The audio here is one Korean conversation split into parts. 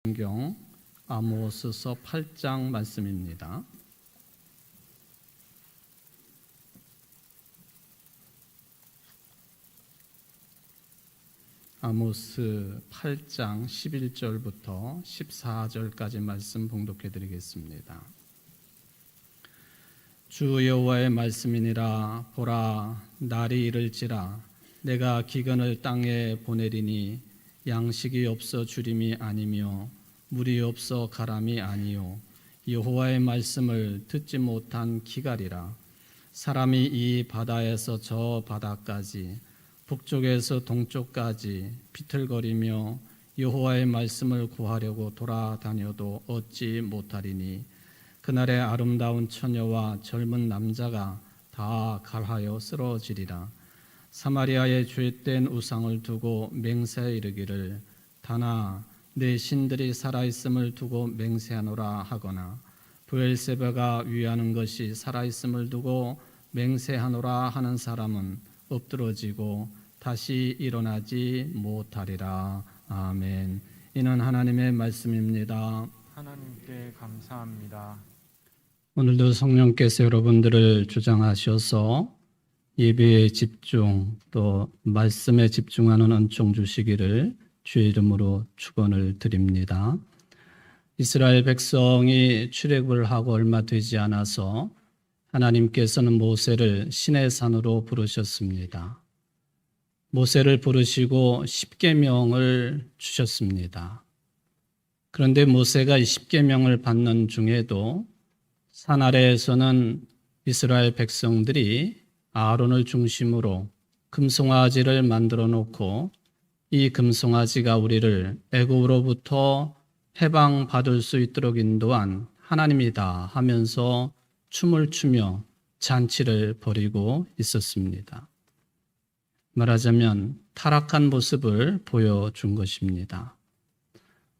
성경 아모스서 8장 말씀입니다. 아모스 8장 11절부터 14절까지 말씀 봉독해 드리겠습니다. 주 여호와의 말씀이니라. 보라, 날이 이를지라 내가 기근을 땅에 보내리니 양식이 없어 주림이 아니며 물이 없어 가람이 아니요 여호와의 말씀을 듣지 못한 기갈이라. 사람이 이 바다에서 저 바다까지 북쪽에서 동쪽까지 비틀거리며 여호와의 말씀을 구하려고 돌아다녀도 얻지 못하리니 그날에 아름다운 처녀와 젊은 남자가 다 갈하여 쓰러지리라. 사마리아의 죄된 우상을 두고 맹세에 이르기를 다나 내 신들이 살아있음을 두고 맹세하노라 하거나 브엘세바가 위하는 것이 살아있음을 두고 맹세하노라 하는 사람은 엎드러지고 다시 일어나지 못하리라. 아멘. 이는 하나님의 말씀입니다. 하나님께 감사합니다. 오늘도 성령께서 여러분들을 주장하셔서 예배에 집중 또 말씀에 집중하는 은총 주시기를 주의 이름으로 축원을 드립니다. 이스라엘 백성이 출애굽을 하고 얼마 되지 않아서 하나님께서는 모세를 시내산으로 부르셨습니다. 모세를 부르시고 십계명을 주셨습니다. 그런데 모세가 이 십계명을 받는 중에도 산 아래에서는 이스라엘 백성들이 아론을 중심으로 금송아지를 만들어 놓고 이 금송아지가 우리를 애굽으로부터 해방받을 수 있도록 인도한 하나님이다 하면서 춤을 추며 잔치를 벌이고 있었습니다. 말하자면 타락한 모습을 보여준 것입니다.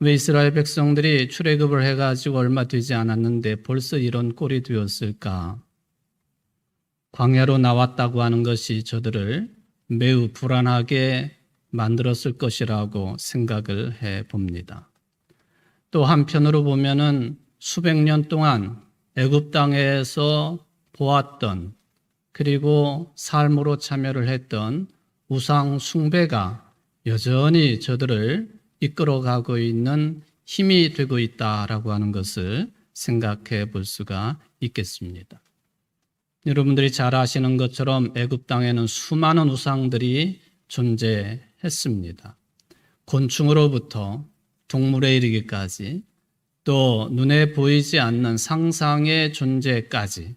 왜 이스라엘 백성들이 출애굽을 해가지고 얼마 되지 않았는데 벌써 이런 꼴이 되었을까? 광야로 나왔다고 하는 것이 저들을 매우 불안하게 만들었을 것이라고 생각을 해봅니다. 또 한편으로 보면은 수백 년 동안 애굽 땅에서 보았던 그리고 삶으로 참여를 했던 우상 숭배가 여전히 저들을 이끌어가고 있는 힘이 되고 있다라고 하는 것을 생각해 볼 수가 있겠습니다. 여러분들이 잘 아시는 것처럼 애굽 땅에는 수많은 우상들이 존재했습니다. 곤충으로부터 동물에 이르기까지 또 눈에 보이지 않는 상상의 존재까지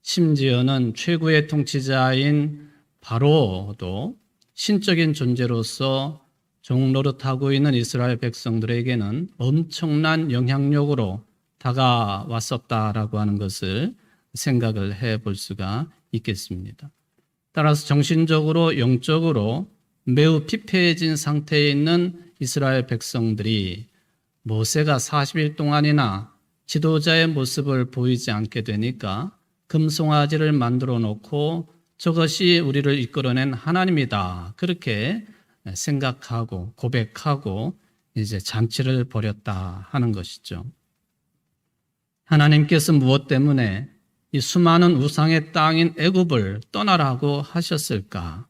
심지어는 최고의 통치자인 바로도 신적인 존재로서 종노릇하고 있는 이스라엘 백성들에게는 엄청난 영향력으로 다가왔었다라고 하는 것을 생각을 해볼 수가 있겠습니다. 따라서 정신적으로 영적으로 매우 피폐해진 상태에 있는 이스라엘 백성들이 모세가 40일 동안이나 지도자의 모습을 보이지 않게 되니까 금송아지를 만들어 놓고 저것이 우리를 이끌어낸 하나님이다. 그렇게 생각하고 고백하고 이제 잔치를 벌였다 하는 것이죠. 하나님께서 무엇 때문에 이 수많은 우상의 땅인 애굽을 떠나라고 하셨을까?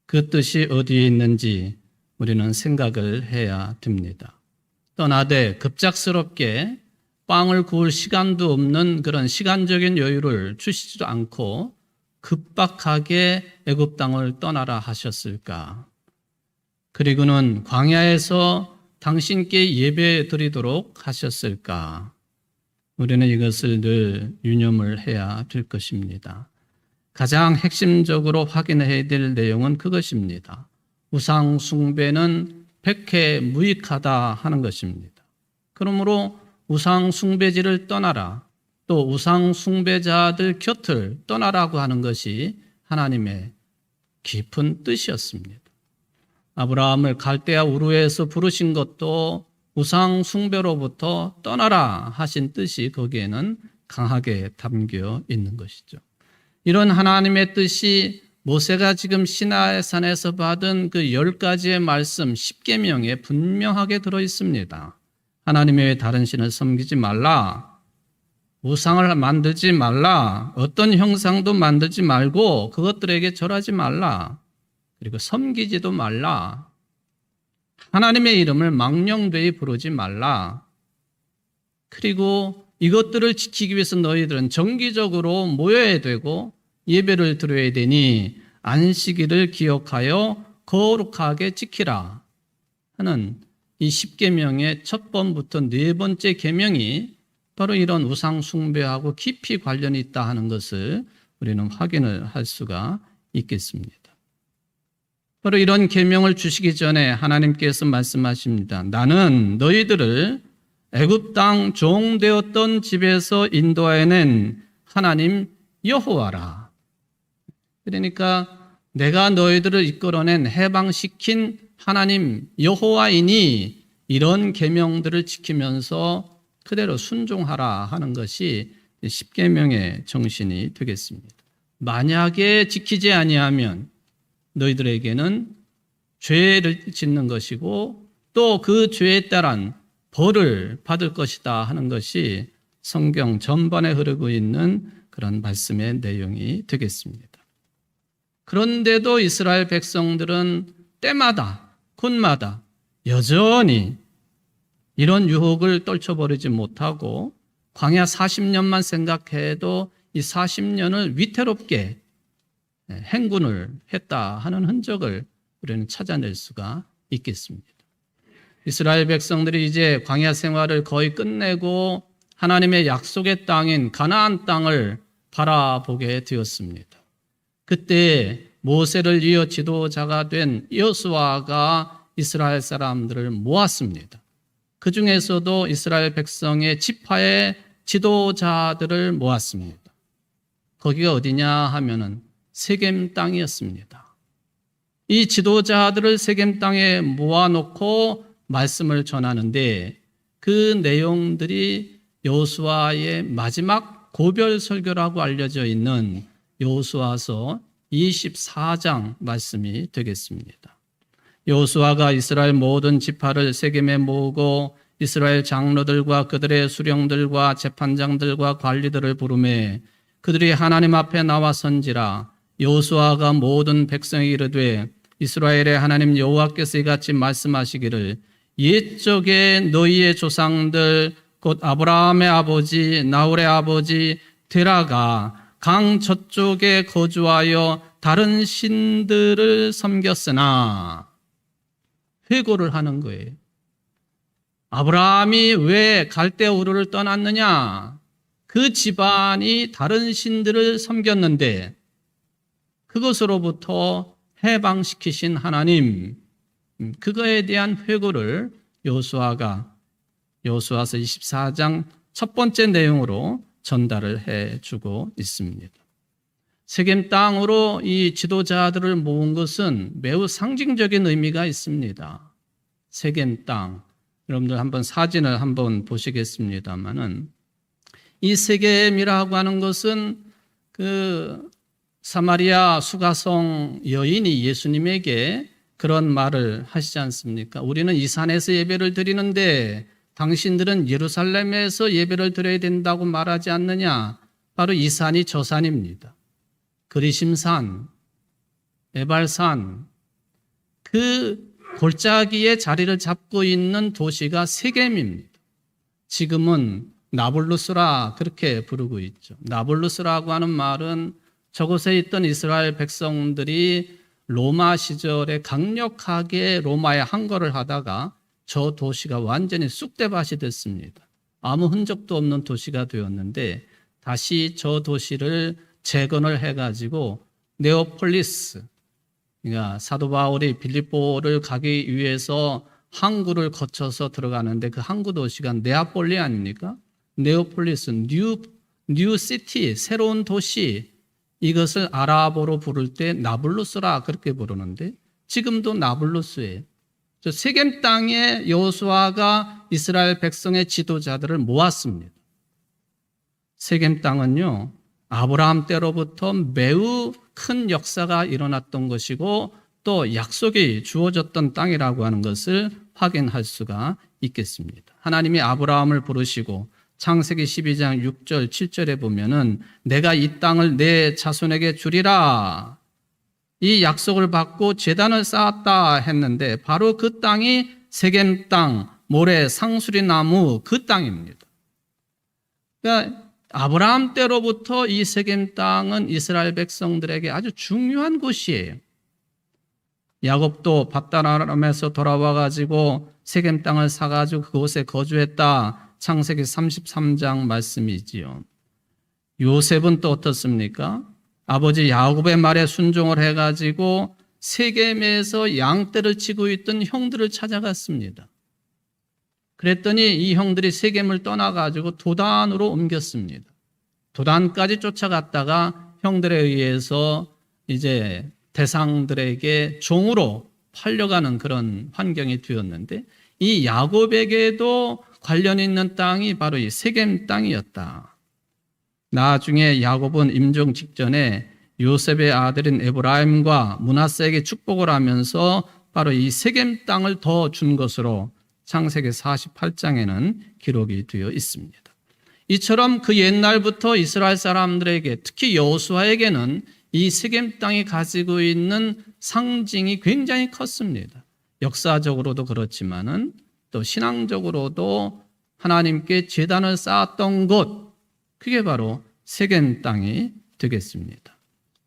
그 뜻이 어디에 있는지 우리는 생각을 해야 됩니다. 떠나되 급작스럽게 빵을 구울 시간도 없는 그런 시간적인 여유를 주시지도 않고 급박하게 애굽 땅을 떠나라 하셨을까? 그리고는 광야에서 당신께 예배 드리도록 하셨을까? 우리는 이것을 늘 유념을 해야 될 것입니다. 가장 핵심적으로 확인해야 될 내용은 그것입니다. 우상 숭배는 백해무익하다 하는 것입니다. 그러므로 우상 숭배지를 떠나라, 또 우상 숭배자들 곁을 떠나라고 하는 것이 하나님의 깊은 뜻이었습니다. 아브라함을 갈대아 우르에서 부르신 것도 우상 숭배로부터 떠나라 하신 뜻이 거기에는 강하게 담겨 있는 것이죠. 이런 하나님의 뜻이 모세가 지금 시나이 산에서 받은 그 10가지의 말씀 10계명에 분명하게 들어 있습니다. 하나님 외에 다른 신을 섬기지 말라. 우상을 만들지 말라. 어떤 형상도 만들지 말고 그것들에게 절하지 말라. 그리고 섬기지도 말라. 하나님의 이름을 망령되이 부르지 말라. 그리고 이것들을 지키기 위해서 너희들은 정기적으로 모여야 되고 예배를 드려야 되니 안식일을 기억하여 거룩하게 지키라 하는 이 10계명의 첫 번부터 네 번째 계명이 바로 이런 우상 숭배하고 깊이 관련이 있다 하는 것을 우리는 확인을 할 수가 있겠습니다. 바로 이런 계명을 주시기 전에 하나님께서 말씀하십니다. 나는 너희들을 애굽 땅 종되었던 집에서 인도해낸 하나님 여호와라. 그러니까 내가 너희들을 이끌어낸 해방시킨 하나님 여호와이니 이런 계명들을 지키면서 그대로 순종하라 하는 것이 10계명의 정신이 되겠습니다. 만약에 지키지 아니하면 너희들에게는 죄를 짓는 것이고 또 그 죄에 따른 벌을 받을 것이다 하는 것이 성경 전반에 흐르고 있는 그런 말씀의 내용이 되겠습니다. 그런데도 이스라엘 백성들은 때마다 곳마다 여전히 이런 유혹을 떨쳐버리지 못하고 광야 40년만 생각해도 이 40년을 위태롭게 행군을 했다 하는 흔적을 우리는 찾아낼 수가 있겠습니다. 이스라엘 백성들이 이제 광야 생활을 거의 끝내고 하나님의 약속의 땅인 가나안 땅을 바라보게 되었습니다. 그때 모세를 이어 지도자가 된 여호수아가 이스라엘 사람들을 모았습니다. 그 중에서도 이스라엘 백성의 지파의 지도자들을 모았습니다. 거기가 어디냐 하면은 세겜 땅이었습니다. 이 지도자들을 세겜 땅에 모아놓고 말씀을 전하는데 그 내용들이 여호수아의 마지막 고별 설교라고 알려져 있는 여호수아서 24장 말씀이 되겠습니다. 여호수아가 이스라엘 모든 지파를 세겜에 모으고 이스라엘 장로들과 그들의 수령들과 재판장들과 관리들을 부르매 그들이 하나님 앞에 나와 선지라. 여호수아가 모든 백성에게 이르되 이스라엘의 하나님 여호와께서 이같이 말씀하시기를 옛적에 너희의 조상들 곧 아브라함의 아버지 나홀의 아버지 데라가 강 저쪽에 거주하여 다른 신들을 섬겼으나 회고를 하는 거예요. 아브라함이 왜 갈대 우르를 떠났느냐? 그 집안이 다른 신들을 섬겼는데 그것으로부터 해방시키신 하나님, 그거에 대한 회고를 여호수아서 24장 첫 번째 내용으로 전달을 해주고 있습니다. 세겜 땅으로 이 지도자들을 모은 것은 매우 상징적인 의미가 있습니다. 세겜 땅, 여러분들 한번 사진을 한번 보시겠습니다만은 이 세겜이라고 하는 것은 그 사마리아 수가성 여인이 예수님에게 그런 말을 하시지 않습니까? 우리는 이 산에서 예배를 드리는데 당신들은 예루살렘에서 예배를 드려야 된다고 말하지 않느냐? 바로 이 산이 저 산입니다. 그리심산, 에발산, 그 골짜기에 자리를 잡고 있는 도시가 세겜입니다. 지금은 나블루스라 그렇게 부르고 있죠. 나블루스라고 하는 말은 저곳에 있던 이스라엘 백성들이 로마 시절에 강력하게 로마에 항거를 하다가 저 도시가 완전히 쑥대밭이 됐습니다. 아무 흔적도 없는 도시가 되었는데 다시 저 도시를 재건을 해가지고 네오폴리스, 그러니까 사도 바울이 빌립보를 가기 위해서 항구를 거쳐서 들어가는데 그 항구 도시가 네아폴리 아닙니까? 네오폴리스, 뉴 시티, 새로운 도시, 이것을 아랍어로 부를 때 나블루스라 그렇게 부르는데 지금도 나블루스예요. 세겜 땅에 여호수아가 이스라엘 백성의 지도자들을 모았습니다. 세겜 땅은요, 아브라함 때로부터 매우 큰 역사가 일어났던 것이고 또 약속이 주어졌던 땅이라고 하는 것을 확인할 수가 있겠습니다. 하나님이 아브라함을 부르시고 창세기 12장 6절 7절에 보면은 내가 이 땅을 내 자손에게 주리라 이 약속을 받고 제단을 쌓았다 했는데 바로 그 땅이 세겜 땅, 모래, 상수리 나무 그 땅입니다. 그러니까 아브라함 때로부터 이 세겜 땅은 이스라엘 백성들에게 아주 중요한 곳이에요. 야곱도 밧다람에서 돌아와 가지고 세겜 땅을 사 가지고 그곳에 거주했다. 창세기 33장 말씀이지요. 요셉은 또 어떻습니까? 아버지 야곱의 말에 순종을 해 가지고 세겜에서 양떼를 치고 있던 형들을 찾아갔습니다. 그랬더니 이 형들이 세겜을 떠나 가지고 도단으로 옮겼습니다. 도단까지 쫓아갔다가 형들에 의해서 이제 대상들에게 종으로 팔려가는 그런 환경이 되었는데 이 야곱에게도 관련 있는 땅이 바로 이 세겜 땅이었다. 나중에 야곱은 임종 직전에 요셉의 아들인 에브라임과 므낫세에게 축복을 하면서 바로 이 세겜 땅을 더 준 것으로 창세기 48장에는 기록이 되어 있습니다. 이처럼 그 옛날부터 이스라엘 사람들에게 특히 여호수아에게는 이 세겜 땅이 가지고 있는 상징이 굉장히 컸습니다. 역사적으로도 그렇지만은 또 신앙적으로도 하나님께 제단을 쌓았던 곳, 그게 바로 세겜 땅이 되겠습니다.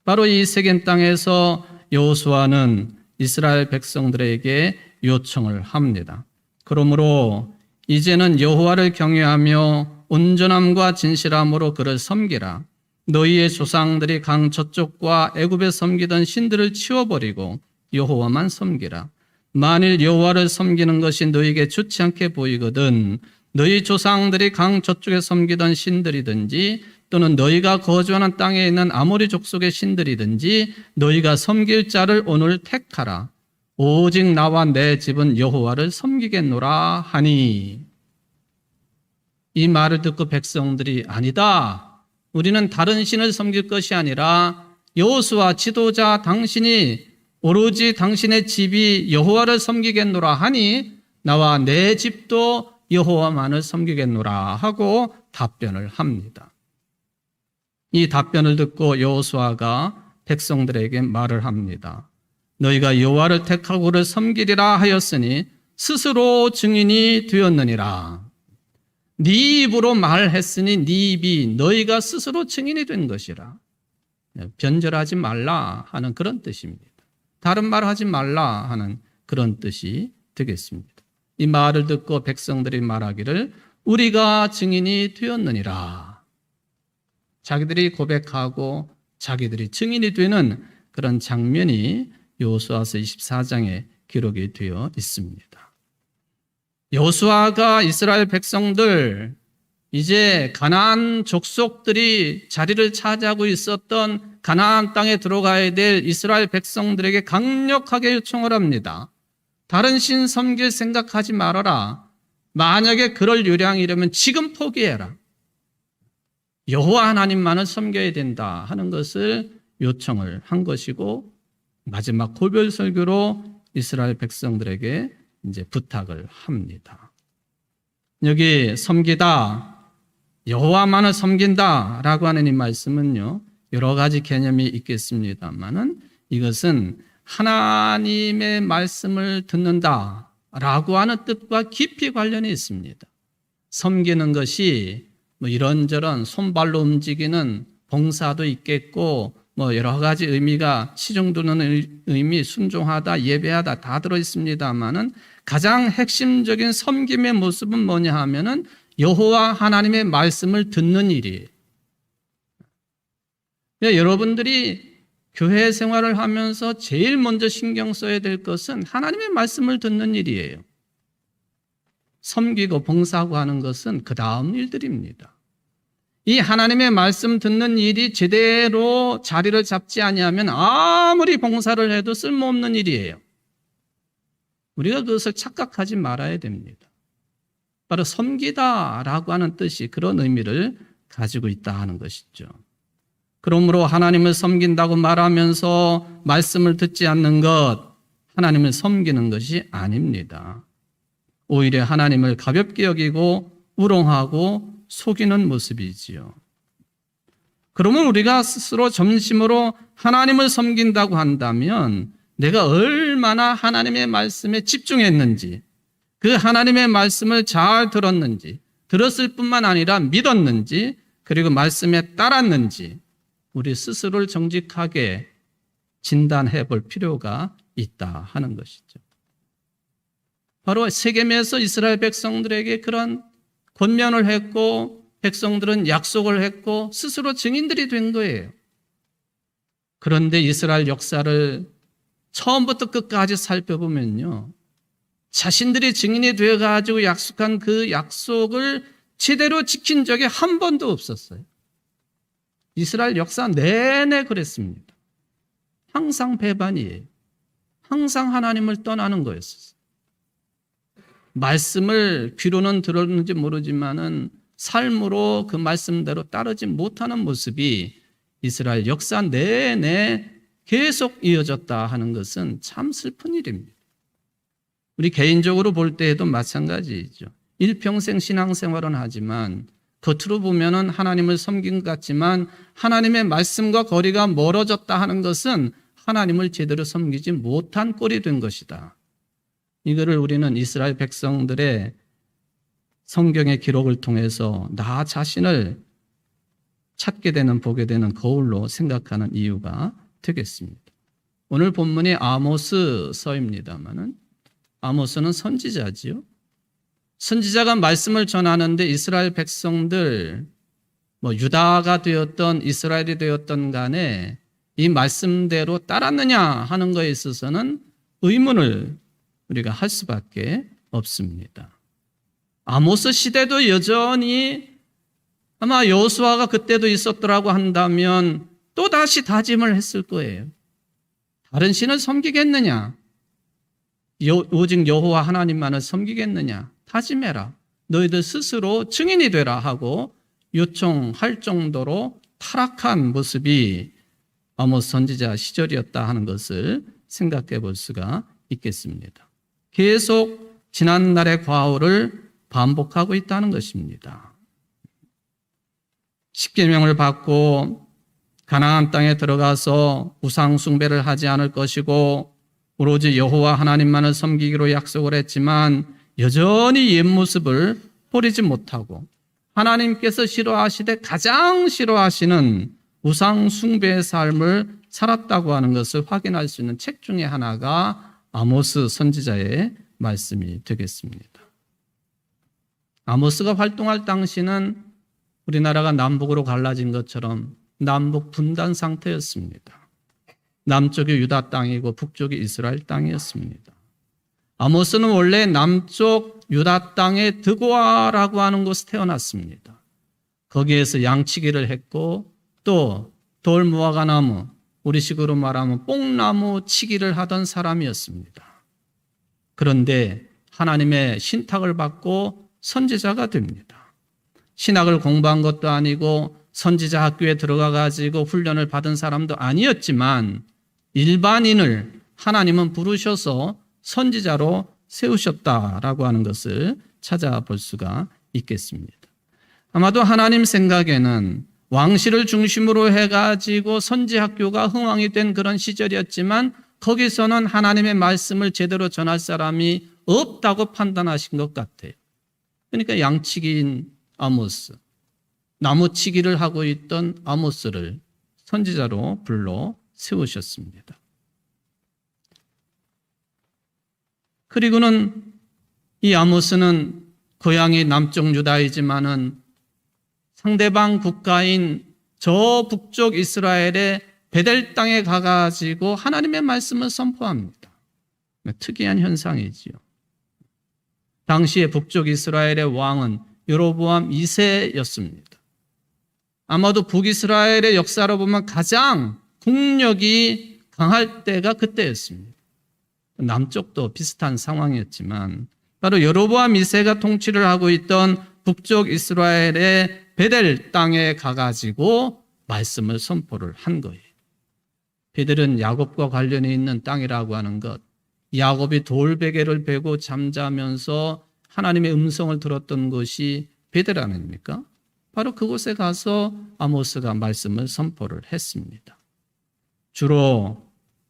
바로 이 세겜 땅에서 여호수아는 이스라엘 백성들에게 요청을 합니다. 그러므로 이제는 여호와를 경외하며 온전함과 진실함으로 그를 섬기라. 너희의 조상들이 강 저쪽과 애굽에 섬기던 신들을 치워버리고 여호와만 섬기라. 만일 여호와를 섬기는 것이 너희에게 좋지 않게 보이거든 너희 조상들이 강 저쪽에 섬기던 신들이든지 또는 너희가 거주하는 땅에 있는 아모리 족속의 신들이든지 너희가 섬길 자를 오늘 택하라. 오직 나와 내 집은 여호와를 섬기겠노라 하니. 이 말을 듣고 백성들이 아니다. 우리는 다른 신을 섬길 것이 아니라 여호수아 지도자 당신이 오로지 당신의 집이 여호와를 섬기겠노라 하니 나와 내 집도 여호와만을 섬기겠노라 하고 답변을 합니다. 이 답변을 듣고 여호수아가 백성들에게 말을 합니다. 너희가 여호와를 택하고 그를 섬기리라 하였으니 스스로 증인이 되었느니라. 네 입으로 말했으니 네 입이 너희가 스스로 증인이 된 것이라. 변절하지 말라 하는 그런 뜻입니다. 다른 말 하지 말라 하는 그런 뜻이 되겠습니다. 이 말을 듣고 백성들이 말하기를 우리가 증인이 되었느니라. 자기들이 고백하고 자기들이 증인이 되는 그런 장면이 여호수아서 24장에 기록이 되어 있습니다. 여호수아가 이스라엘 백성들 이제 가나안 족속들이 자리를 차지하고 있었던 가나안 땅에 들어가야 될 이스라엘 백성들에게 강력하게 요청을 합니다. 다른 신 섬길 생각하지 말아라. 만약에 그럴 요량이라면 지금 포기해라. 여호와 하나님만을 섬겨야 된다 하는 것을 요청을 한 것이고 마지막 고별 설교로 이스라엘 백성들에게 이제 부탁을 합니다. 여기 섬기다, 여호와만을 섬긴다라고 하는 이 말씀은요, 여러 가지 개념이 있겠습니다만은 이것은 하나님의 말씀을 듣는다라고 하는 뜻과 깊이 관련이 있습니다. 섬기는 것이 뭐 이런저런 손발로 움직이는 봉사도 있겠고 뭐 여러 가지 의미가 시중두는 의미, 순종하다, 예배하다 다 들어 있습니다만은 가장 핵심적인 섬김의 모습은 뭐냐 하면은 여호와 하나님의 말씀을 듣는 일이에요. 여러분들이 교회 생활을 하면서 제일 먼저 신경 써야 될 것은 하나님의 말씀을 듣는 일이에요. 섬기고 봉사하고 하는 것은 그 다음 일들입니다. 이 하나님의 말씀 듣는 일이 제대로 자리를 잡지 아니하면 아무리 봉사를 해도 쓸모없는 일이에요. 우리가 그것을 착각하지 말아야 됩니다. 바로 섬기다라고 하는 뜻이 그런 의미를 가지고 있다 하는 것이죠. 그러므로 하나님을 섬긴다고 말하면서 말씀을 듣지 않는 것, 하나님을 섬기는 것이 아닙니다. 오히려 하나님을 가볍게 여기고 우롱하고 속이는 모습이지요. 그러면 우리가 스스로 점심으로 하나님을 섬긴다고 한다면 내가 얼마나 하나님의 말씀에 집중했는지, 그 하나님의 말씀을 잘 들었는지, 들었을 뿐만 아니라 믿었는지, 그리고 말씀에 따랐는지 우리 스스로를 정직하게 진단해 볼 필요가 있다 하는 것이죠. 바로 세겜에서 이스라엘 백성들에게 그런 권면을 했고 백성들은 약속을 했고 스스로 증인들이 된 거예요. 그런데 이스라엘 역사를 처음부터 끝까지 살펴보면요, 자신들이 증인이 되어가지고 약속한 그 약속을 제대로 지킨 적이 한 번도 없었어요. 이스라엘 역사 내내 그랬습니다. 항상 배반이에요. 항상 하나님을 떠나는 거였어요. 말씀을 귀로는 들었는지 모르지만은 삶으로 그 말씀대로 따르지 못하는 모습이 이스라엘 역사 내내 계속 이어졌다 하는 것은 참 슬픈 일입니다. 우리 개인적으로 볼 때에도 마찬가지이죠. 일평생 신앙생활은 하지만 겉으로 보면은 하나님을 섬긴 것 같지만 하나님의 말씀과 거리가 멀어졌다 하는 것은 하나님을 제대로 섬기지 못한 꼴이 된 것이다. 이거를 우리는 이스라엘 백성들의 성경의 기록을 통해서 나 자신을 찾게 되는, 보게 되는 거울로 생각하는 이유가 되겠습니다. 오늘 본문이 아모스서입니다만은 아모스는 선지자지요. 선지자가 말씀을 전하는데 이스라엘 백성들, 유다가 되었던 이스라엘이 되었던 간에 이 말씀대로 따랐느냐 하는 것에 있어서는 의문을 우리가 할 수밖에 없습니다. 아모스 시대도 여전히 아마 여호수아가 그때도 있었더라고 한다면 또 다시 다짐을 했을 거예요. 다른 신을 섬기겠느냐? 오직 여호와 하나님만을 섬기겠느냐? 다짐해라. 너희들 스스로 증인이 되라 하고 요청할 정도로 타락한 모습이 아모스 선지자 시절이었다 하는 것을 생각해 볼 수가 있겠습니다. 계속 지난날의 과오를 반복하고 있다는 것입니다. 십계명을 받고 가나안 땅에 들어가서 우상 숭배를 하지 않을 것이고 오로지 여호와 하나님만을 섬기기로 약속을 했지만 여전히 옛 모습을 버리지 못하고 하나님께서 싫어하시되 가장 싫어하시는 우상 숭배의 삶을 살았다고 하는 것을 확인할 수 있는 책 중에 하나가 아모스 선지자의 말씀이 되겠습니다. 아모스가 활동할 당시는 우리나라가 남북으로 갈라진 것처럼 남북 분단 상태였습니다. 남쪽이 유다 땅이고 북쪽이 이스라엘 땅이었습니다. 아모스는 원래 남쪽 유다 땅의 드고아라고 하는 곳에 태어났습니다. 거기에서 양치기를 했고 또 돌무화과나무, 우리식으로 말하면 뽕나무 치기를 하던 사람이었습니다. 그런데 하나님의 신탁을 받고 선지자가 됩니다. 신학을 공부한 것도 아니고 선지자 학교에 들어가 가지고 훈련을 받은 사람도 아니었지만 일반인을 하나님은 부르셔서 선지자로 세우셨다라고 하는 것을 찾아볼 수가 있겠습니다. 아마도 하나님 생각에는 왕실을 중심으로 해가지고 선지학교가 흥왕이 된 그런 시절이었지만 거기서는 하나님의 말씀을 제대로 전할 사람이 없다고 판단하신 것 같아요. 그러니까 양치기인 아모스, 나무치기를 하고 있던 아모스를 선지자로 불러 세우셨습니다. 그리고는 이 아모스는 고향이 남쪽 유다이지만은 상대방 국가인 저 북쪽 이스라엘의 베델 땅에 가가지고 하나님의 말씀을 선포합니다. 특이한 현상이지요. 당시에 북쪽 이스라엘의 왕은 여로보암 2세였습니다. 아마도 북이스라엘의 역사로 보면 가장 국력이 강할 때가 그때였습니다. 남쪽도 비슷한 상황이었지만 바로 여로보암 2세가 통치를 하고 있던 북쪽 이스라엘의 베델 땅에 가가지고 말씀을 선포를 한 거예요. 베델은 야곱과 관련이 있는 땅이라고 하는 것, 야곱이 돌베개를 베고 잠자면서 하나님의 음성을 들었던 곳이 베델 아닙니까? 바로 그곳에 가서 아모스가 말씀을 선포를 했습니다. 주로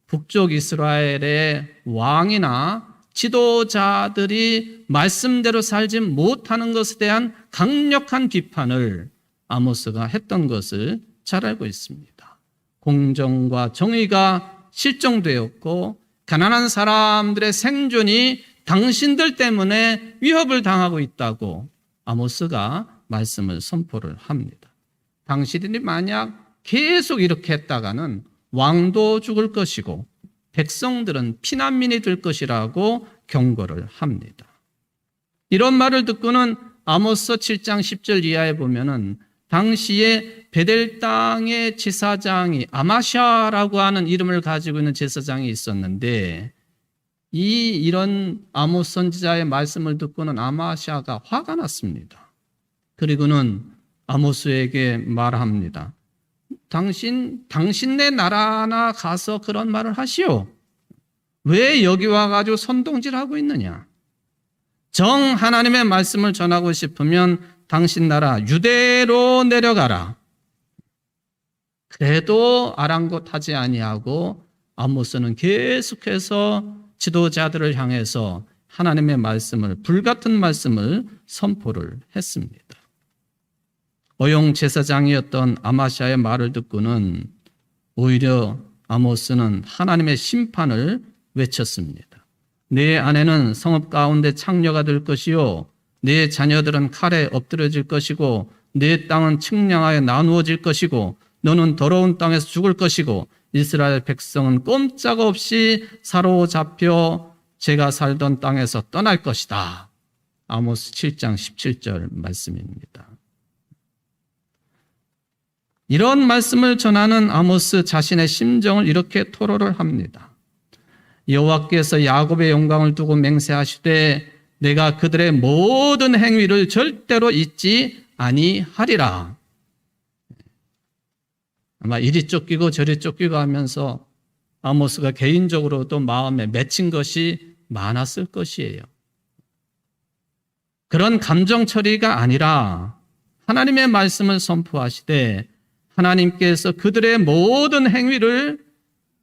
북쪽 이스라엘의 왕이나 지도자들이 말씀대로 살지 못하는 것에 대한 강력한 비판을 아모스가 했던 것을 잘 알고 있습니다. 공정과 정의가 실종되었고 가난한 사람들의 생존이 당신들 때문에 위협을 당하고 있다고 아모스가 말씀을 선포를 합니다. 당신들이 만약 계속 이렇게 했다가는 왕도 죽을 것이고 백성들은 피난민이 될 것이라고 경고를 합니다. 이런 말을 듣고는 아모스 7장 10절 이하에 보면은 당시에 베델 땅의 제사장이 아마샤라고 하는 이름을 가지고 있는 제사장이 있었는데 이런 아모스 선지자의 말씀을 듣고는 아마샤가 화가 났습니다. 그리고는 아모스에게 말합니다. 당신네 나라나 가서 그런 말을 하시오. 왜 여기 와가지고 선동질하고 있느냐? 정 하나님의 말씀을 전하고 싶으면 당신 나라 유대로 내려가라. 그래도 아랑곳하지 아니하고 아모스는 계속해서 지도자들을 향해서 하나님의 말씀을, 불같은 말씀을 선포를 했습니다. 어용 제사장이었던 아마샤의 말을 듣고는 오히려 아모스는 하나님의 심판을 외쳤습니다. 내 아내는 성읍 가운데 창녀가 될 것이요 내 자녀들은 칼에 엎드려질 것이고 내 땅은 측량하여 나누어질 것이고 너는 더러운 땅에서 죽을 것이고 이스라엘 백성은 꼼짝없이 사로잡혀 제가 살던 땅에서 떠날 것이다. 아모스 7장 17절 말씀입니다. 이런 말씀을 전하는 아모스 자신의 심정을 이렇게 토로를 합니다. 여호와께서 야곱의 영광을 두고 맹세하시되 내가 그들의 모든 행위를 절대로 잊지 아니하리라. 아마 이리 쫓기고 저리 쫓기고 하면서 아모스가 개인적으로도 마음에 맺힌 것이 많았을 것이에요. 그런 감정 처리가 아니라 하나님의 말씀을 선포하시되 하나님께서 그들의 모든 행위를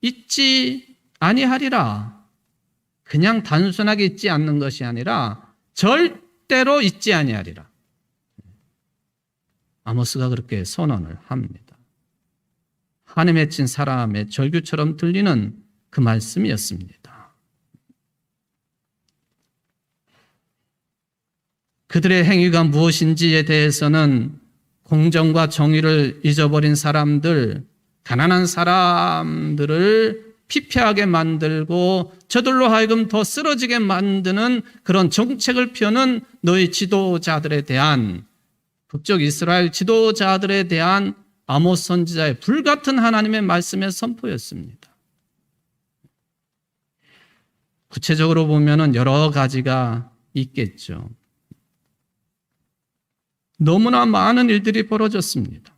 잊지 아니하리라. 그냥 단순하게 잊지 않는 것이 아니라 절대로 잊지 아니하리라. 아모스가 그렇게 선언을 합니다. 한에 맺힌 사람의 절규처럼 들리는 그 말씀이었습니다. 그들의 행위가 무엇인지에 대해서는 공정과 정의를 잊어버린 사람들, 가난한 사람들을 피폐하게 만들고 저들로 하여금 더 쓰러지게 만드는 그런 정책을 펴는 너희 지도자들에 대한, 북쪽 이스라엘 지도자들에 대한 아모스 선지자의 불같은 하나님의 말씀의 선포였습니다. 구체적으로 보면은 여러 가지가 있겠죠. 너무나 많은 일들이 벌어졌습니다.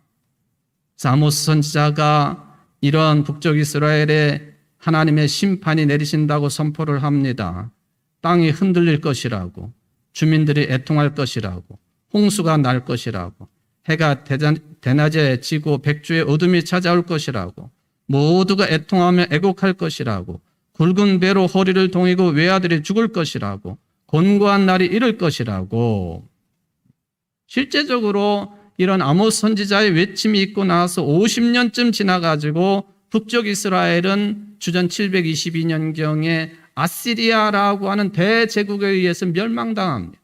아모스 선지자가 이런 북쪽 이스라엘에 하나님의 심판이 내리신다고 선포를 합니다. 땅이 흔들릴 것이라고, 주민들이 애통할 것이라고, 홍수가 날 것이라고, 해가 대낮에 지고 백주의 어둠이 찾아올 것이라고, 모두가 애통하며 애곡할 것이라고, 굵은 배로 허리를 동이고 외아들이 죽을 것이라고, 곤고한 날이 이를 것이라고. 실제적으로 이런 아모스 선지자의 외침이 있고 나서 50년쯤 지나가지고 북쪽 이스라엘은 주전 722년경에 아시리아라고 하는 대제국에 의해서 멸망당합니다.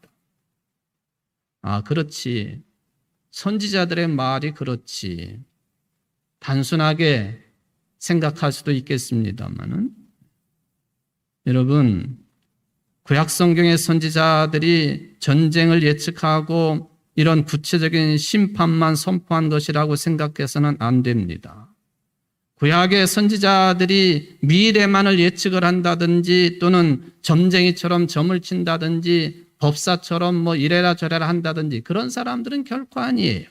아, 그렇지. 선지자들의 말이 그렇지. 단순하게 생각할 수도 있겠습니다만은 여러분, 구약 성경의 선지자들이 전쟁을 예측하고 이런 구체적인 심판만 선포한 것이라고 생각해서는 안 됩니다. 구약의 선지자들이 미래만을 예측을 한다든지 또는 점쟁이처럼 점을 친다든지 법사처럼 뭐 이래라 저래라 한다든지 그런 사람들은 결코 아니에요.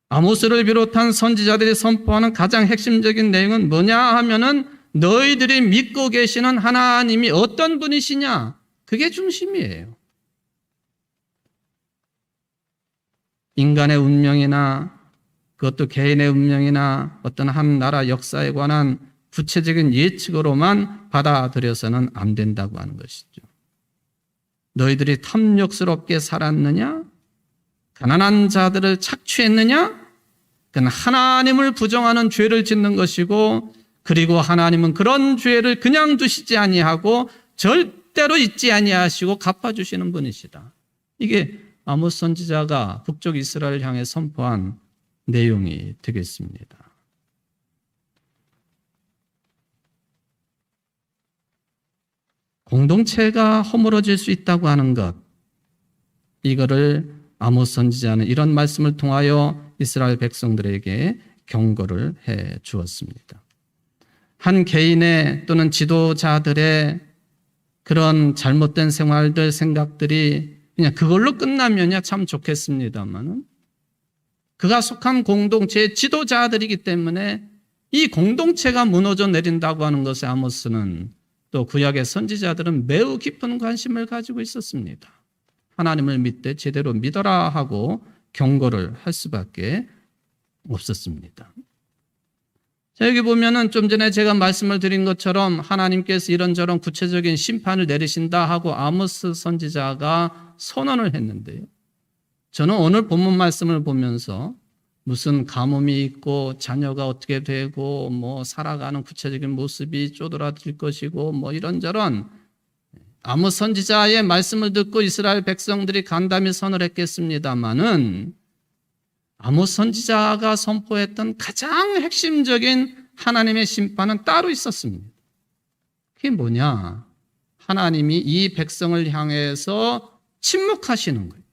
아모스를 비롯한 선지자들이 선포하는 가장 핵심적인 내용은 뭐냐 하면은 너희들이 믿고 계시는 하나님이 어떤 분이시냐, 그게 중심이에요. 인간의 운명이나 그것도 개인의 운명이나 어떤 한 나라 역사에 관한 구체적인 예측으로만 받아들여서는 안 된다고 하는 것이죠. 너희들이 탐욕스럽게 살았느냐? 가난한 자들을 착취했느냐? 그건 하나님을 부정하는 죄를 짓는 것이고, 그리고 하나님은 그런 죄를 그냥 두시지 아니하고 절대로 잊지 아니하시고 갚아주시는 분이시다. 이게 아모스 선지자가 북쪽 이스라엘을 향해 선포한 내용이 되겠습니다. 공동체가 허물어질 수 있다고 하는 것, 이거를 아모스 선지자는 이런 말씀을 통하여 이스라엘 백성들에게 경고를 해 주었습니다. 한 개인의 또는 지도자들의 그런 잘못된 생활들, 생각들이 그냥 그걸로 끝나면야 참 좋겠습니다만은, 그가 속한 공동체의 지도자들이기 때문에 이 공동체가 무너져 내린다고 하는 것에 아모스는, 또 구약의 선지자들은 매우 깊은 관심을 가지고 있었습니다. 하나님을 믿되 제대로 믿어라 하고 경고를 할 수밖에 없었습니다. 자, 여기 보면은 좀 전에 제가 말씀을 드린 것처럼 하나님께서 이런저런 구체적인 심판을 내리신다 하고 아모스 선지자가 선언을 했는데요. 저는 오늘 본문 말씀을 보면서 무슨 가뭄이 있고 자녀가 어떻게 되고 뭐 살아가는 구체적인 모습이 쪼드라질 것이고 뭐 이런저런 아모스 선지자의 말씀을 듣고 이스라엘 백성들이 간담이 선을 했겠습니다마는, 아모스 선지자가 선포했던 가장 핵심적인 하나님의 심판은 따로 있었습니다. 그게 뭐냐? 하나님이 이 백성을 향해서 침묵하시는 거예요.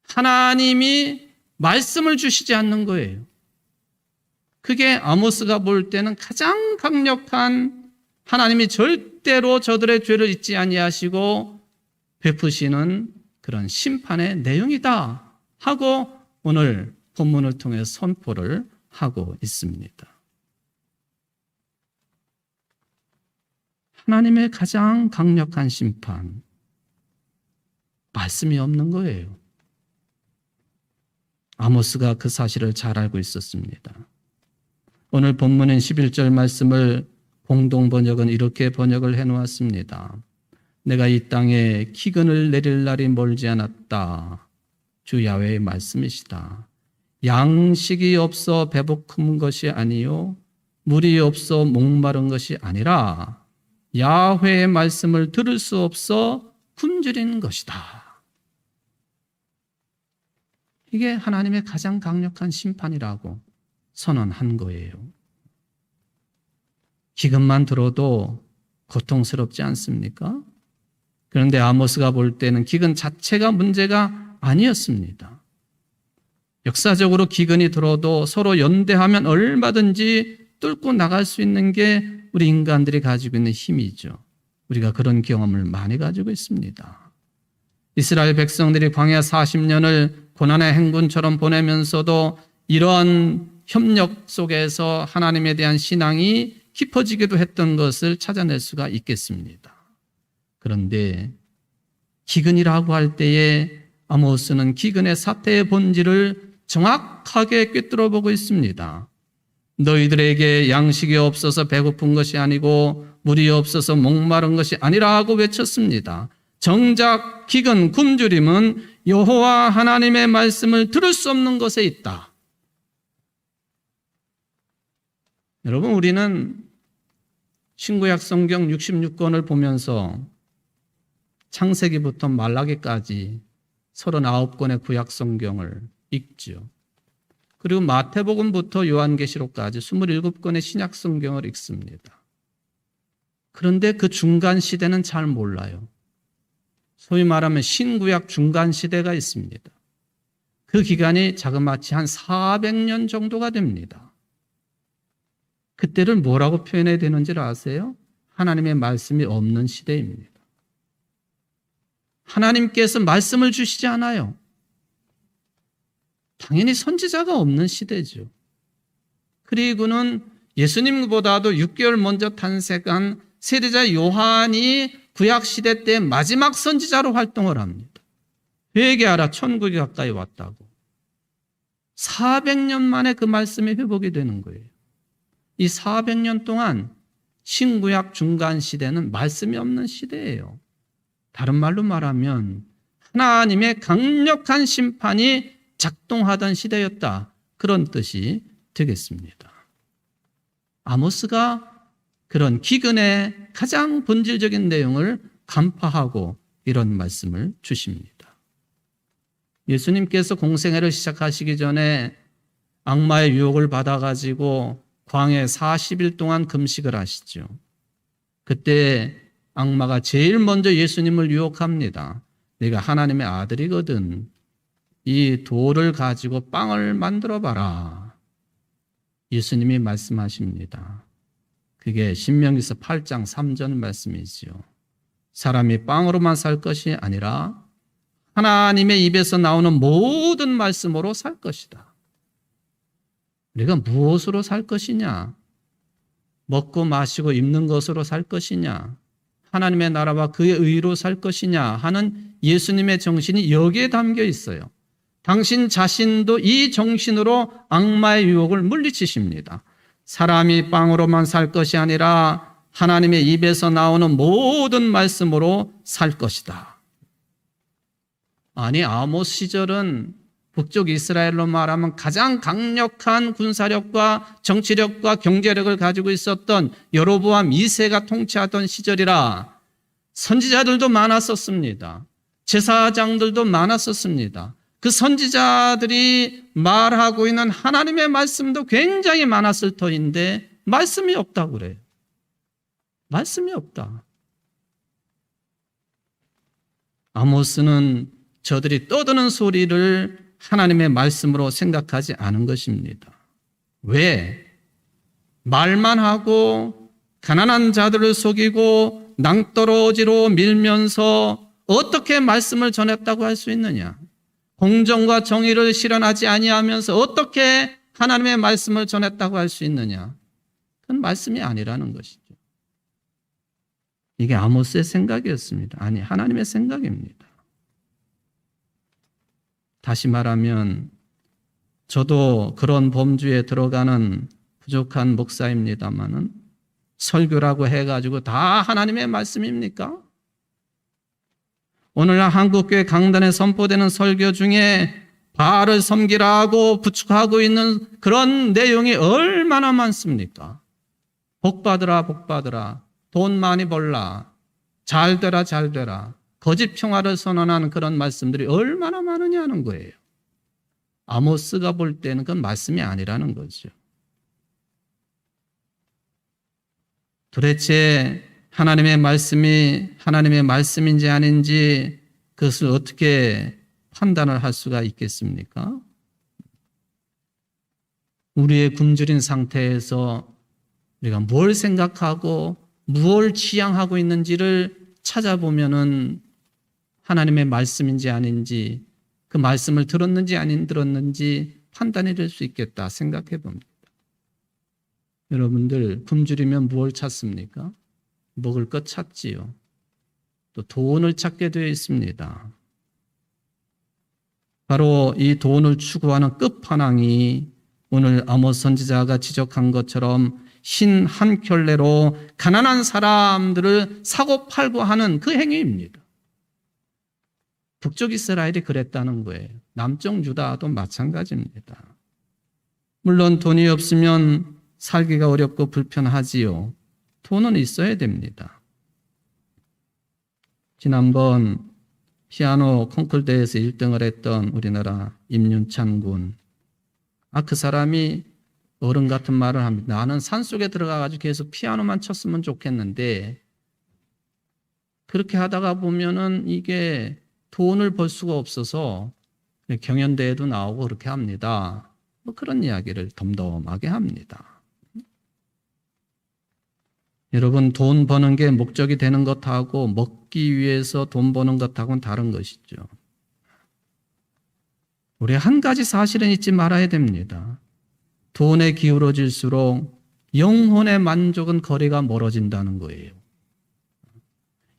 하나님이 말씀을 주시지 않는 거예요. 그게 아모스가 볼 때는 가장 강력한, 하나님이 절대로 저들의 죄를 잊지 아니하시고 베푸시는 그런 심판의 내용이다 하고 오늘 본문을 통해 선포를 하고 있습니다. 하나님의 가장 강력한 심판, 말씀이 없는 거예요. 아모스가 그 사실을 잘 알고 있었습니다. 오늘 본문인 11절 말씀을 공동 번역은 이렇게 번역을 해놓았습니다. 내가 이 땅에 기근을 내릴 날이 멀지 않았다. 주 야훼의 말씀이시다. 양식이 없어 배고픈 것이 아니요 물이 없어 목마른 것이 아니라 야훼의 말씀을 들을 수 없어 굶주린 것이다. 이게 하나님의 가장 강력한 심판이라고 선언한 거예요. 기근만 들어도 고통스럽지 않습니까? 그런데 아모스가 볼 때는 기근 자체가 문제가 아니었습니다. 역사적으로 기근이 들어도 서로 연대하면 얼마든지 뚫고 나갈 수 있는 게 우리 인간들이 가지고 있는 힘이죠. 우리가 그런 경험을 많이 가지고 있습니다. 이스라엘 백성들이 광야 40년을 고난의 행군처럼 보내면서도 이러한 협력 속에서 하나님에 대한 신앙이 깊어지기도 했던 것을 찾아낼 수가 있겠습니다. 그런데 기근이라고 할 때에 아모스는 기근의 사태의 본질을 정확하게 꿰뚫어 보고 있습니다. 너희들에게 양식이 없어서 배고픈 것이 아니고 물이 없어서 목마른 것이 아니라고 외쳤습니다. 정작 기근, 굶주림은 여호와 하나님의 말씀을 들을 수 없는 것에 있다. 여러분, 우리는 신구약 성경 66권을 보면서 창세기부터 말라기까지 39권의 구약 성경을 읽죠. 그리고 마태복음부터 요한계시록까지 27권의 신약 성경을 읽습니다. 그런데 그 중간 시대는 잘 몰라요. 소위 말하면 신구약 중간 시대가 있습니다. 그 기간이 자그마치 한 400년 정도가 됩니다. 그때를 뭐라고 표현해야 되는지를 아세요? 하나님의 말씀이 없는 시대입니다. 하나님께서 말씀을 주시지 않아요. 당연히 선지자가 없는 시대죠. 그리고는 예수님보다도 6개월 먼저 탄생한 세례자 요한이 구약 시대 때 마지막 선지자로 활동을 합니다. 회개하라, 천국이 가까이 왔다고. 400년 만에 그 말씀이 회복이 되는 거예요. 이 400년 동안 신구약 중간 시대는 말씀이 없는 시대예요. 다른 말로 말하면 하나님의 강력한 심판이 작동하던 시대였다. 그런 뜻이 되겠습니다. 아모스가 그런 기근의 가장 본질적인 내용을 간파하고 이런 말씀을 주십니다. 예수님께서 공생애를 시작하시기 전에 악마의 유혹을 받아가지고 광야에 40일 동안 금식을 하시죠. 그때 악마가 제일 먼저 예수님을 유혹합니다. 네가 하나님의 아들이거든. 이 돌을 가지고 빵을 만들어 봐라. 예수님이 말씀하십니다. 그게 신명기서 8장 3절 말씀이지요. 사람이 빵으로만 살 것이 아니라 하나님의 입에서 나오는 모든 말씀으로 살 것이다. 우리가 무엇으로 살 것이냐? 먹고 마시고 입는 것으로 살 것이냐? 하나님의 나라와 그의 의로 살 것이냐 하는 예수님의 정신이 여기에 담겨 있어요. 당신 자신도 이 정신으로 악마의 유혹을 물리치십니다. 사람이 빵으로만 살 것이 아니라 하나님의 입에서 나오는 모든 말씀으로 살 것이다. 아니, 아모스 시절은 북쪽 이스라엘로 말하면 가장 강력한 군사력과 정치력과 경제력을 가지고 있었던 여로보암 2세가 통치하던 시절이라 선지자들도 많았었습니다. 제사장들도 많았었습니다. 그 선지자들이 말하고 있는 하나님의 말씀도 굉장히 많았을 터인데 말씀이 없다고 그래요. 말씀이 없다. 아모스는 저들이 떠드는 소리를 하나님의 말씀으로 생각하지 않은 것입니다. 왜? 말만 하고 가난한 자들을 속이고 낭떠러지로 밀면서 어떻게 말씀을 전했다고 할 수 있느냐? 공정과 정의를 실현하지 아니하면서 어떻게 하나님의 말씀을 전했다고 할 수 있느냐? 그건 말씀이 아니라는 것이죠. 이게 아모스의 생각이었습니다. 아니, 하나님의 생각입니다. 다시 말하면 저도 그런 범주에 들어가는 부족한 목사입니다마는 설교라고 해가지고 다 하나님의 말씀입니까? 오늘날 한국교회 강단에 선포되는 설교 중에 바알을 섬기라고 부축하고 있는 그런 내용이 얼마나 많습니까? 복받으라, 복받으라, 돈 많이 벌라, 잘되라, 잘되라, 거짓 평화를 선언하는 그런 말씀들이 얼마나 많으냐는 거예요. 아모스가 볼 때는 그건 말씀이 아니라는 거죠. 도대체 하나님의 말씀이 하나님의 말씀인지 아닌지 그것을 어떻게 판단을 할 수가 있겠습니까? 우리의 굶주린 상태에서 우리가 뭘 생각하고 무엇을 지향하고 있는지를 찾아보면은 하나님의 말씀인지 아닌지 그 말씀을 들었는지 아닌 들었는지 판단해 줄 수 있겠다 생각해 봅니다. 여러분들 굶주리면 무엇을 찾습니까? 먹을 것 찾지요. 또 돈을 찾게 되어 있습니다. 바로 이 돈을 추구하는 끝판왕이 오늘 아모스 선지자가 지적한 것처럼 흰 한 켤레로 가난한 사람들을 사고 팔고 하는 그 행위입니다. 북쪽 이스라엘이 그랬다는 거예요. 남쪽 유다도 마찬가지입니다. 물론 돈이 없으면 살기가 어렵고 불편하지요. 돈은 있어야 됩니다. 지난번 피아노 콩쿨 대회에서 1등을 했던 우리나라 임윤찬 군. 그 사람이 어른 같은 말을 합니다. 나는 산속에 들어가가지고 계속 피아노만 쳤으면 좋겠는데 그렇게 하다가 보면은 이게 돈을 벌 수가 없어서 경연대회도 나오고 그렇게 합니다. 그런 이야기를 덤덤하게 합니다. 여러분, 돈 버는 게 목적이 되는 것하고 먹기 위해서 돈 버는 것하고는 다른 것이죠. 우리 한 가지 사실은 잊지 말아야 됩니다. 돈에 기울어질수록 영혼의 만족은 거리가 멀어진다는 거예요.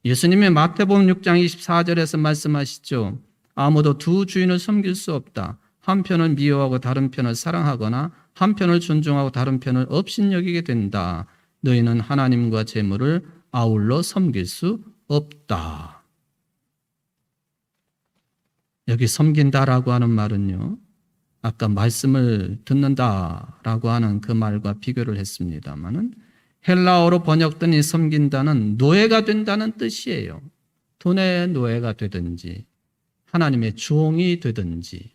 예수님이 마태복음 6장 24절에서 말씀하시죠. 아무도 두 주인을 섬길 수 없다. 한편을 미워하고 다른 편을 사랑하거나 한편을 존중하고 다른 편을 업신여기게 된다. 너희는 하나님과 재물을 아울러 섬길 수 없다. 여기 섬긴다라고 하는 말은요, 아까 말씀을 듣는다라고 하는 그 말과 비교를 했습니다마는 헬라어로 번역된 이 섬긴다는 노예가 된다는 뜻이에요. 돈의 노예가 되든지 하나님의 종이 되든지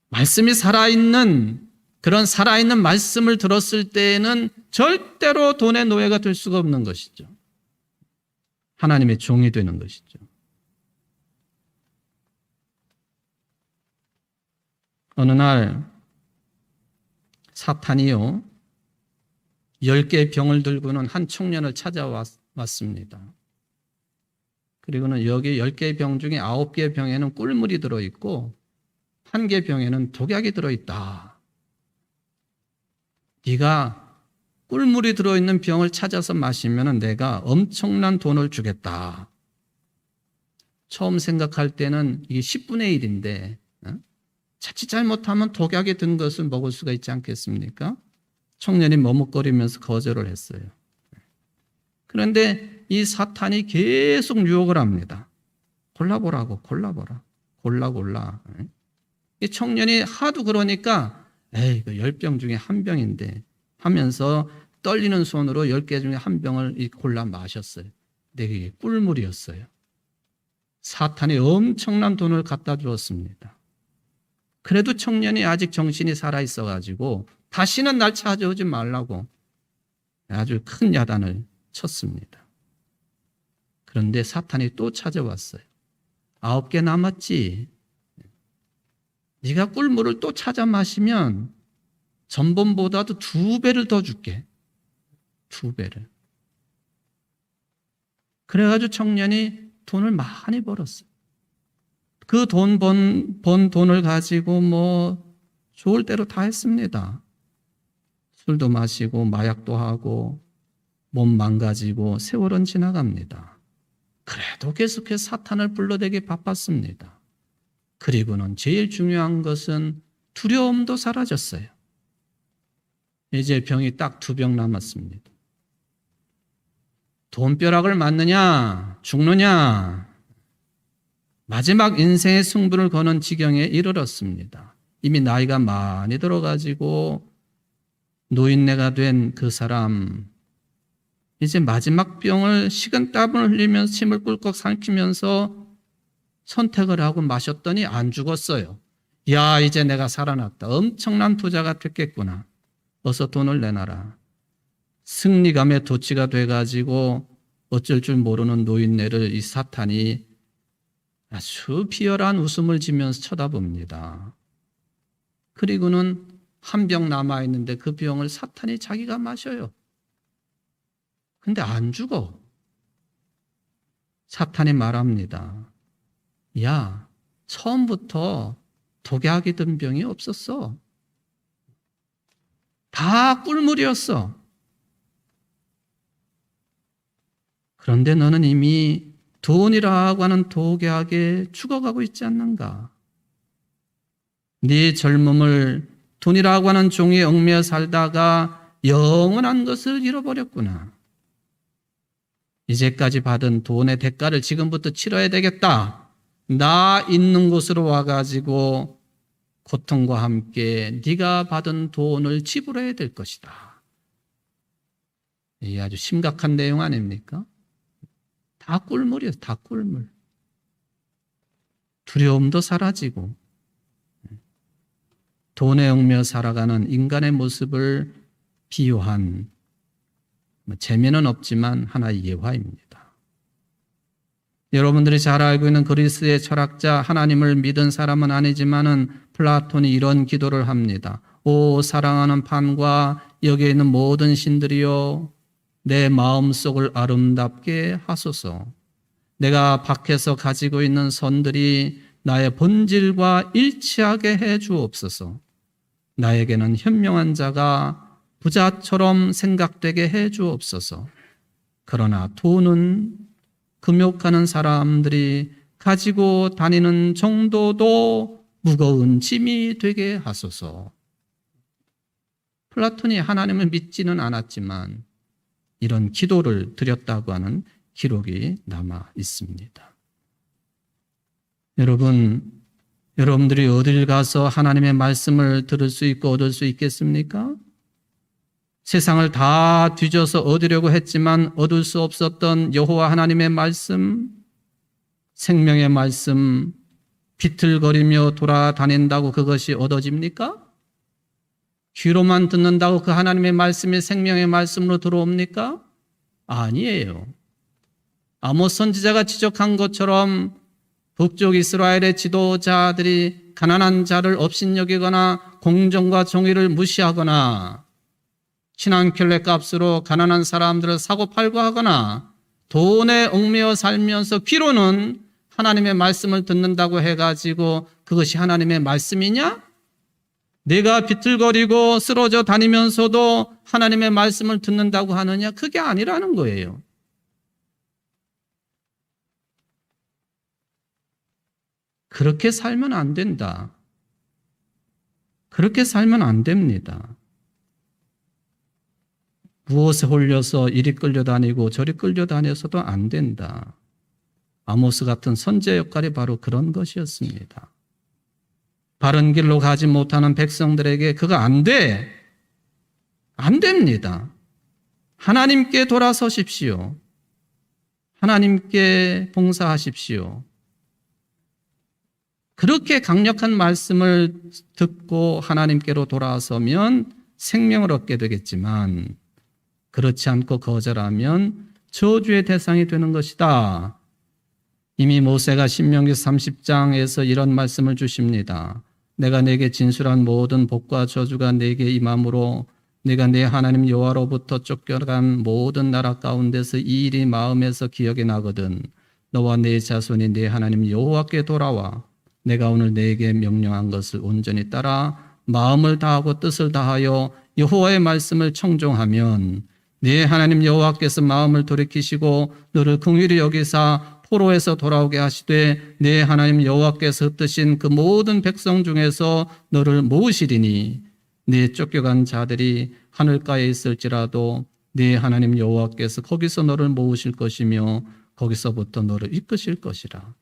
말씀이 살아있는 그런 살아있는 말씀을 들었을 때에는 절대로 돈의 노예가 될 수가 없는 것이죠. 하나님의 종이 되는 것이죠. 어느 날 사탄이요 10개의 병을 들고는 한 청년을 찾아왔습니다. 그리고는 여기 10개의 병 중에 9개의 병에는 꿀물이 들어있고 1개 병에는 독약이 들어있다. 네가 꿀물이 들어있는 병을 찾아서 마시면 내가 엄청난 돈을 주겠다. 처음 생각할 때는 이게 10분의 1인데 자칫 잘못하면 독약이 든 것을 먹을 수가 있지 않겠습니까? 청년이 머뭇거리면서 거절을 했어요. 그런데 이 사탄이 계속 유혹을 합니다. 골라보라고, 골라. 이 청년이 하도 그러니까 에이, 10병 중에 한 병인데 하면서 떨리는 손으로 10개 중에 한 병을 골라 마셨어요. 근데 그게 꿀물이었어요. 사탄이 엄청난 돈을 갖다 주었습니다. 그래도 청년이 아직 정신이 살아있어가지고 다시는 날 찾아오지 말라고 아주 큰 야단을 쳤습니다. 그런데 사탄이 또 찾아왔어요. 9개 남았지. 네가 꿀물을 또 찾아 마시면 전번보다도 2배를 더 줄게. 2배를. 그래가지고 청년이 돈을 많이 벌었어요. 그 번 돈을 가지고 좋을 대로 다 했습니다. 술도 마시고 마약도 하고 몸 망가지고 세월은 지나갑니다. 그래도 계속해서 사탄을 불러대기 바빴습니다. 그리고는 제일 중요한 것은 두려움도 사라졌어요. 이제 병이 딱 2병 남았습니다. 돈벼락을 맞느냐 죽느냐 마지막 인생의 승부를 거는 지경에 이르렀습니다. 이미 나이가 많이 들어가지고 노인네가 된 그 사람, 이제 마지막 병을 식은땀을 흘리면서 침을 꿀꺽 삼키면서 선택을 하고 마셨더니 안 죽었어요. 야, 이제 내가 살아났다. 엄청난 부자가 됐겠구나. 어서 돈을 내놔라. 승리감에 도취가 돼가지고 어쩔 줄 모르는 노인네를 이 사탄이 아주 비열한 웃음을 지면서 쳐다봅니다. 그리고는 한 병 남아있는데 그 병을 사탄이 자기가 마셔요. 근데 안 죽어. 사탄이 말합니다. 야, 처음부터 독약이 든 병이 없었어. 다 꿀물이었어. 그런데 너는 이미 돈이라고 하는 독약에 죽어가고 있지 않는가? 네 젊음을 돈이라고 하는 종에 얽매여 살다가 영원한 것을 잃어버렸구나. 이제까지 받은 돈의 대가를 지금부터 치러야 되겠다. 나 있는 곳으로 와가지고 고통과 함께 네가 받은 돈을 지불해야 될 것이다. 이게 아주 심각한 내용 아닙니까? 다 꿀물이에요. 다 꿀물. 두려움도 사라지고 돈에 얽매여 살아가는 인간의 모습을 비유한 재미는 없지만 하나의 예화입니다. 여러분들이 잘 알고 있는 그리스의 철학자, 하나님을 믿은 사람은 아니지만은 플라톤이 이런 기도를 합니다. 오 사랑하는 판과 여기에 있는 모든 신들이여, 내 마음속을 아름답게 하소서. 내가 밖에서 가지고 있는 선들이 나의 본질과 일치하게 해 주옵소서. 나에게는 현명한 자가 부자처럼 생각되게 해 주옵소서. 그러나 돈은 금욕하는 사람들이 가지고 다니는 정도도 무거운 짐이 되게 하소서. 플라톤이 하나님을 믿지는 않았지만 이런 기도를 드렸다고 하는 기록이 남아 있습니다. 여러분들이 어딜 가서 하나님의 말씀을 들을 수 있고 얻을 수 있겠습니까? 세상을 다 뒤져서 얻으려고 했지만 얻을 수 없었던 여호와 하나님의 말씀, 생명의 말씀, 비틀거리며 돌아다닌다고 그것이 얻어집니까? 귀로만 듣는다고 그 하나님의 말씀이 생명의 말씀으로 들어옵니까? 아니에요. 아모스 선지자가 지적한 것처럼 북쪽 이스라엘의 지도자들이 가난한 자를 업신여기거나 공정과 정의를 무시하거나 신한켤레 값으로 가난한 사람들을 사고팔고 하거나 돈에 얽매여 살면서 귀로는 하나님의 말씀을 듣는다고 해가지고 그것이 하나님의 말씀이냐? 내가 비틀거리고 쓰러져 다니면서도 하나님의 말씀을 듣는다고 하느냐? 그게 아니라는 거예요. 그렇게 살면 안 된다. 그렇게 살면 안 됩니다. 무엇에 홀려서 이리 끌려다니고 저리 끌려다녀서도 안 된다. 아모스 같은 선지자 역할이 바로 그런 것이었습니다. 바른 길로 가지 못하는 백성들에게 그거 안 돼. 안 됩니다. 하나님께 돌아서십시오. 하나님께 봉사하십시오. 그렇게 강력한 말씀을 듣고 하나님께로 돌아서면 생명을 얻게 되겠지만 그렇지 않고 거절하면 저주의 대상이 되는 것이다. 이미 모세가 신명기 30장에서 이런 말씀을 주십니다. 내가 내게 진술한 모든 복과 저주가 내게 임함으로 내가 내 하나님 여호와로부터 쫓겨간 모든 나라 가운데서 이 일이 마음에서 기억이 나거든 너와 내 자손이 내 하나님 여호와께 돌아와 내가 오늘 내게 명령한 것을 온전히 따라 마음을 다하고 뜻을 다하여 여호와의 말씀을 청종하면 네 하나님 여호와께서 마음을 돌이키시고 너를 긍휼히 여기사 포로에서 돌아오게 하시되 네 하나님 여호와께서 흩으신 그 모든 백성 중에서 너를 모으시리니 네 쫓겨간 자들이 하늘가에 있을지라도 네 하나님 여호와께서 거기서 너를 모으실 것이며 거기서부터 너를 이끄실 것이라.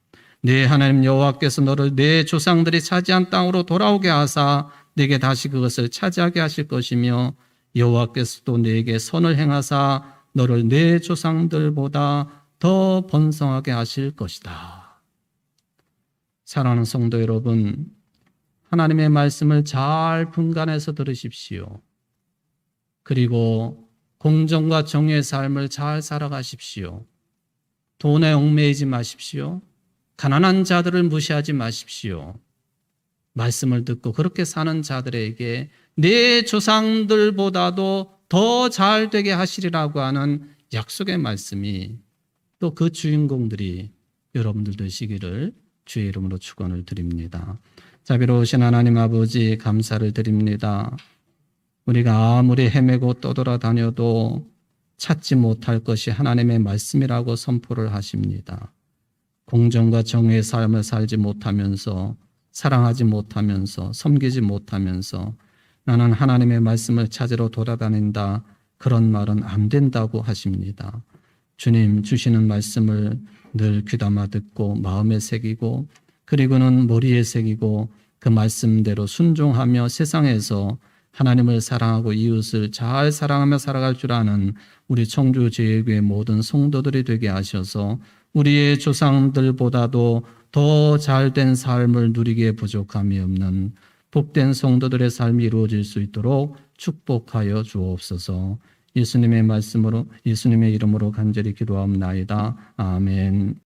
네 하나님 여호와께서 너를 네 조상들이 차지한 땅으로 돌아오게 하사 네게 다시 그것을 차지하게 하실 것이며 여호와께서도 네게 선을 행하사 너를 네 조상들보다 더 번성하게 하실 것이다. 사랑하는 성도 여러분, 하나님의 말씀을 잘 분간해서 들으십시오. 그리고 공정과 정의의 삶을 잘 살아가십시오. 돈에 얽매이지 마십시오. 가난한 자들을 무시하지 마십시오. 말씀을 듣고 그렇게 사는 자들에게 내 조상들보다도 더 잘 되게 하시리라고 하는 약속의 말씀이 또 그 주인공들이 여러분들 되시기를 주의 이름으로 축원을 드립니다. 자비로우신 하나님 아버지 감사를 드립니다. 우리가 아무리 헤매고 떠돌아다녀도 찾지 못할 것이 하나님의 말씀이라고 선포를 하십니다. 공정과 정의의 삶을 살지 못하면서 사랑하지 못하면서 섬기지 못하면서 나는 하나님의 말씀을 찾으러 돌아다닌다. 그런 말은 안 된다고 하십니다. 주님 주시는 말씀을 늘 귀담아 듣고 마음에 새기고 그리고는 머리에 새기고 그 말씀대로 순종하며 세상에서 하나님을 사랑하고 이웃을 잘 사랑하며 살아갈 줄 아는 우리 청주제일교회 모든 성도들이 되게 하셔서 우리의 조상들보다도 더 잘된 삶을 누리기에 부족함이 없는 복된 성도들의 삶이 이루어질 수 있도록 축복하여 주옵소서. 예수님의 말씀으로 예수님의 이름으로 간절히 기도하옵나이다. 아멘.